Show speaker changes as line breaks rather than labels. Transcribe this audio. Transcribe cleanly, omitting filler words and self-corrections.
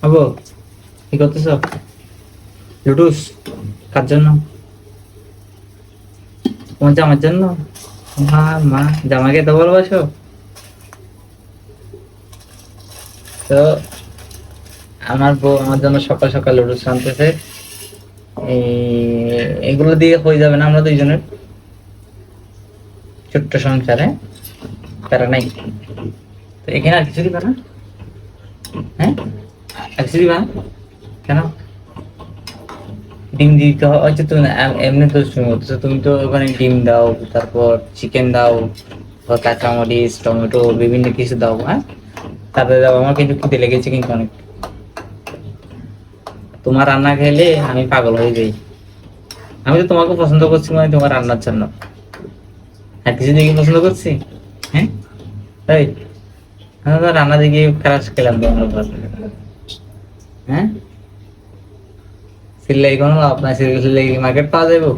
আবো কি করতেছ? লুডুস কার জন্য? তোমার জামার জন্য? মা মা জামাকে তো ভালোবাসো। তো আমার বউ আমার জন্য সকাল সকাল লুডুস আনতেছে। এগুলো দিয়ে হয়ে যাবে না আমরা দুইজনের ছোট্ট সংসারে? তারা নাই তো এখানে আর কিছু দিবা না? হ্যাঁ, আর কিছু দিবা না? কেন? ডিম দিতে হচ্ছে তুমি এমনি তো তুমি বলতেছো, তুমি তো ওখানে ডিম দাও, তারপর চিকেন দাও, কাঁচামরিচ টমেটো বিভিন্ন কিছু দাও, হ্যাঁ তারপরে দাও। আমার কিন্তু খিদে লেগেছে কিন্তু অনেক। তোমার রান্না খেলে আমি পাগল হয়ে যাই। আমি তো তোমাকে পছন্দ করছি মানে তোমার রান্নার জন্য, আর কিছু দেখে পছন্দ করছি? হ্যাঁ তাই আমি তো রান্না দেখে ক্রাশ খেলাম তোমার উপর। হ্যাঁ, সিল্লাই কোনো লাভ নাই, সিল্লাই মার্কেট পাওয়া যাবো।